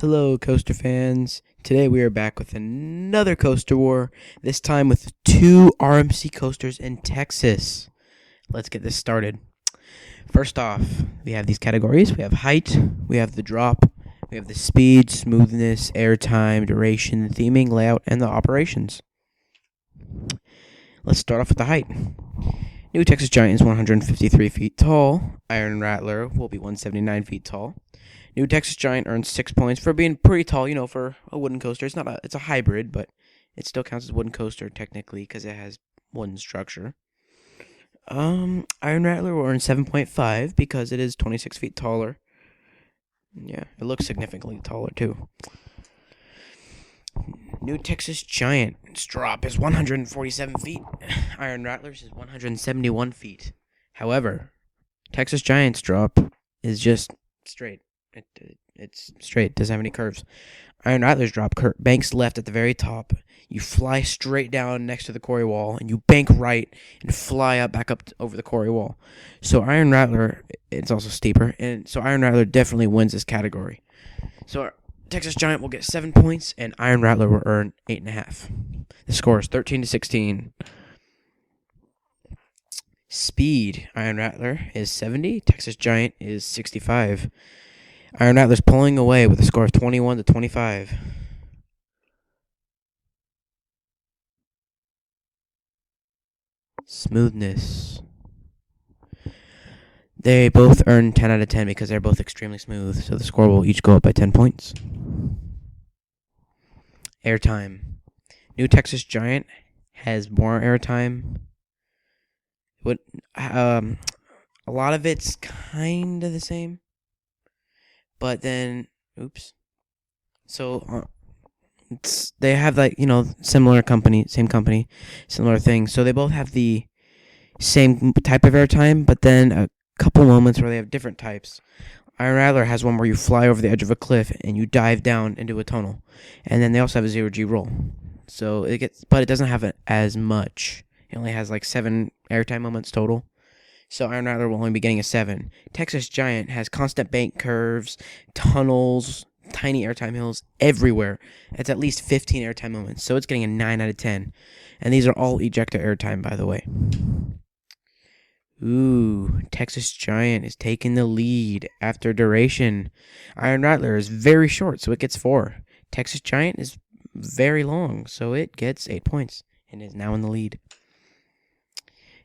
Hello, coaster fans. Today we are back with another coaster war, this time with 2 RMC coasters in Texas. Let's get this started. First off, we have these categories. We have height, we have the drop, we have the speed, smoothness, airtime, duration, theming, layout, and the operations. Let's start off with the height. New Texas Giant is 153 feet tall. Iron Rattler will be 179 feet tall. New Texas Giant earns 6 points for being pretty tall, for a wooden coaster. It's a hybrid, but it still counts as a wooden coaster technically because it has wooden structure. Iron Rattler will earn 7.5 because it is 26 feet taller. Yeah, it looks significantly taller too. New Texas Giant's drop is 147 feet. Iron Rattler's is 171 feet. However, Texas Giant's drop is just straight. It's straight. Doesn't have any curves. Iron Rattler's drop banks left at the very top. You fly straight down next to the quarry wall, and you bank right and fly back up over the quarry wall. So Iron Rattler, it's also steeper, and so Iron Rattler definitely wins this category. So Texas Giant will get 7 points, and Iron Rattler will earn 8.5. The score is 13-16. Speed, Iron Rattler is 70. Texas Giant is 65. Iron Rattler's pulling away with a score of 21-25. Smoothness. They both earn 10 out of 10 because they're both extremely smooth, so the score will each go up by 10 points. Airtime. New Texas Giant has more airtime. A lot of it's kind of the same. But then, So, they have similar company, same company, similar thing. So they both have the same type of airtime, but then a couple moments where they have different types. Iron Rattler has one where you fly over the edge of a cliff and you dive down into a tunnel. And then they also have a 0G roll. So but it doesn't have as much. It only has 7 airtime moments total. So Iron Rattler will only be getting a 7. Texas Giant has constant bank curves, tunnels, tiny airtime hills everywhere. It's at least 15 airtime moments. So it's getting a 9 out of 10. And these are all ejector airtime, by the way. Ooh, Texas Giant is taking the lead after duration. Iron Rattler is very short, so it gets 4. Texas Giant is very long, so it gets 8 points and is now in the lead.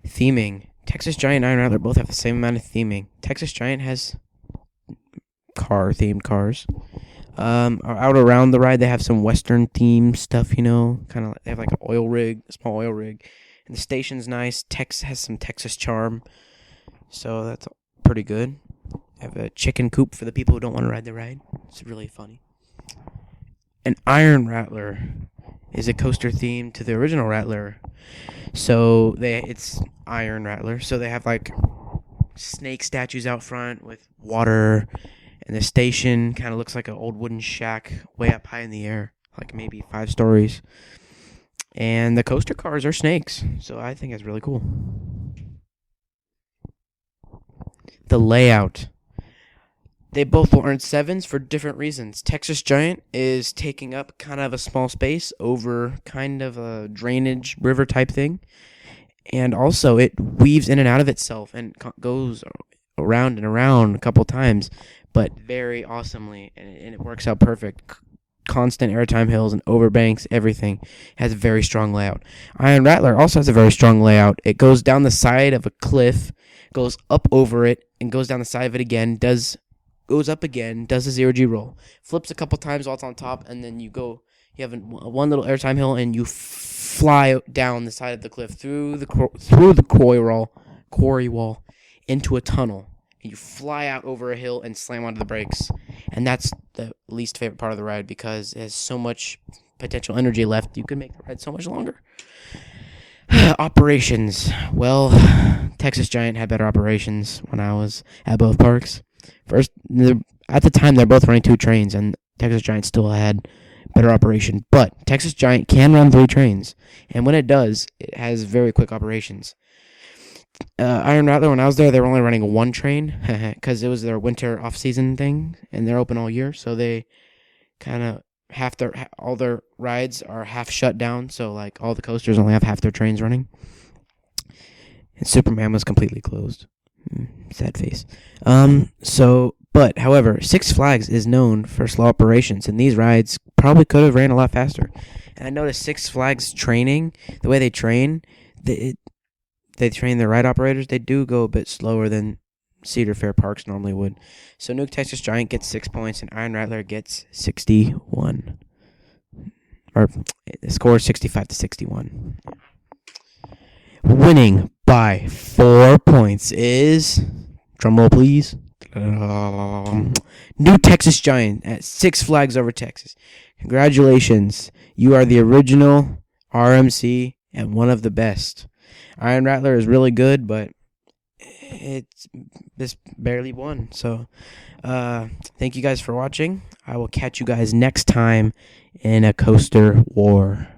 Theming. Texas Giant and Iron Rattler both have the same amount of theming. Texas Giant has themed cars. Out around the ride, they have some Western themed stuff, kind of they have an oil rig, a small oil rig. And the station's nice. Tex has some Texas charm. So that's pretty good. I have a chicken coop for the people who don't want to ride the ride. It's really funny. An Iron Rattler is a coaster themed to the original Rattler. So it's Iron Rattler. So they have snake statues out front with water, and the station kind of looks like an old wooden shack way up high in the air, maybe 5 stories. And the coaster cars are snakes, so I think that's really cool. The layout. They both will earn 7s for different reasons. Texas Giant is taking up kind of a small space over kind of a drainage river type thing. And also it weaves in and out of itself and goes around and around a couple times, but very awesomely. And it works out perfect. Constant airtime hills and overbanks, everything. Has a very strong layout. Iron Rattler also has a very strong layout. It goes down the side of a cliff, goes up over it, and goes down the side of it again, goes up again, does a 0G roll, flips a couple times while it's on top, and then you have one little airtime hill, and you fly down the side of the cliff through the quarry wall into a tunnel. And you fly out over a hill and slam onto the brakes. And that's the least favorite part of the ride because it has so much potential energy left. You can make the ride so much longer. Operations. Well, Texas Giant had better operations when I was at both parks. First, at the time, they're both running 2 trains, and Texas Giant still had better operation. But Texas Giant can run 3 trains, and when it does, it has very quick operations. Iron Rattler, when I was there, they were only running 1 train because it was their winter off-season thing, and they're open all year, so they kind of all their rides are half shut down, so like all the coasters only have half their trains running. And Superman was completely closed. Sad face. However, Six Flags is known for slow operations, and these rides probably could have ran a lot faster. And I noticed Six Flags training, the way they train, they train their ride operators. They do go a bit slower than Cedar Fair parks normally would. So Nuke Texas Giant gets 6 points, and Iron Rattler gets 61. Or the score is 65-61. Winning by 4 points is, drumroll please, New Texas Giant at Six Flags Over Texas. Congratulations. You are the original RMC and one of the best. Iron Rattler is really good, but it's barely won. So thank you guys for watching. I will catch you guys next time in a coaster war.